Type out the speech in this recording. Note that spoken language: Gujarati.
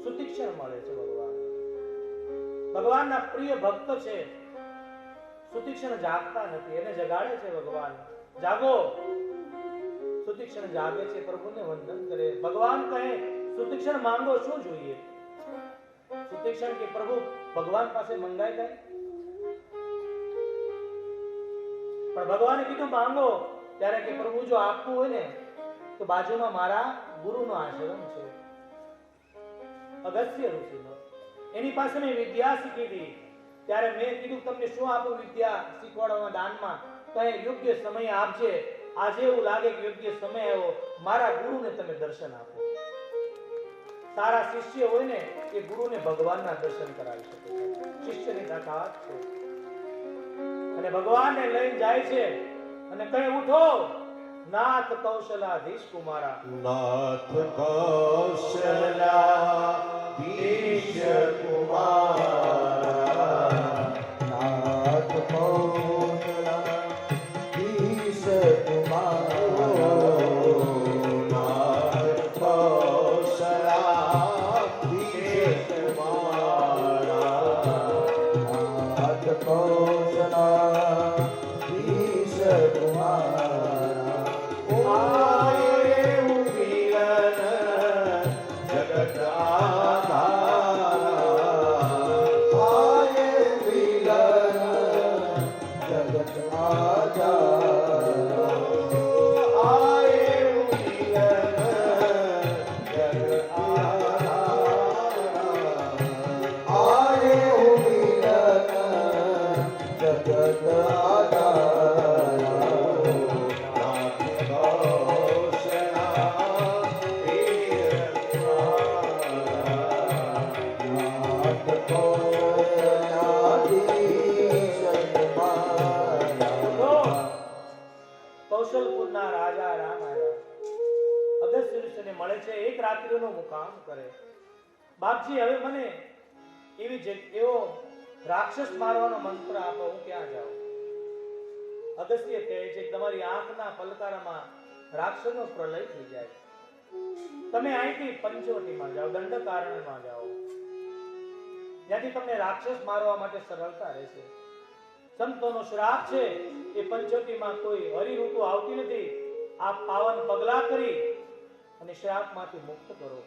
સુતીક્ષણ મળે છે ભગવાન. ભગવાનના પ્રિય ભક્ત છે. સુતીક્ષણ જાગતા નથી, એને જગાડે છે ભગવાન. જાગો. સુતીક્ષણ જાગે છે, પ્રભુને વંદન કરે. ભગવાન કહે સુતીક્ષણ માંગો શું જોઈએ? સુતીક્ષણ કે પ્રભુ ભગવાન પાસે મંગાઈ જાય. પણ ભગવાને કીધું માંગો. ત્યારે કે પ્રભુ જો આપવું હોય ને તો બાજુમાં મારા ગુરુનો આશ્રમ છે, અગસ્ત્ય ઋષિનો. એની પાસે મેં વિદ્યા શીખી હતી. ત્યારે મેં કીધું તમને શું આપું વિદ્યા શીખવાડવામાં દાનમાં? કહે યોગ્ય સમય આપજે. આજે એવું લાગે કે યોગ્ય સમય આવ્યો, મારા ગુરુને તમે દર્શન આપો. સારા શિષ્ય હોય ને એ ગુરુને ભગવાનના દર્શન કરાવી શકે છે. શિષ્યની તાકાત છે. અને ભગવાનને લઈને જાય છે અને કહે ઉઠો નાથ કૌશલાધીશ કુમારા. નાથ કૌશલાધીશ કુમારા, નાથ કૌશલાધીશ કુમારા, નાથ કૌશલાધીશ કુમારા, નાથ કૌશલાધીશ કુમારા. આયે ઉમિલન જગત આધારા, આયે મિલન જગત આધારા, આયે ઉમિલન જગત આધારા, આયે ઉમિલન જગત આધારા. કૌશલપુરના રાજા રામ આવ્યા. અગસ્ત્ય ઋષિને મળે છે. એક રાત્રિનો મુકામ કરે. બાપજી હવે મને એવો રાક્ષસ મારવાનો મંત્ર આપો, હું ક્યાં જાઉં? અગસ્ત્ય કહે છે તમારી આંખના પલકારામાં રાક્ષસનો પ્રલય થઈ જાય. તમે અહીંથી પંચવટીમાં જાઓ, દંડકારણ્યમાં જાઓ. ત્યાંથી તમને રાક્ષસ મારવા માટે સરળતા રહેશે. સંતોનો શ્રાપ છે એ પંચવટીમાં કોઈ હરિઋતુ આવતી નથી. આ પાવન પગલા કરી અને શ્રાપમાંથી મુક્ત કરો.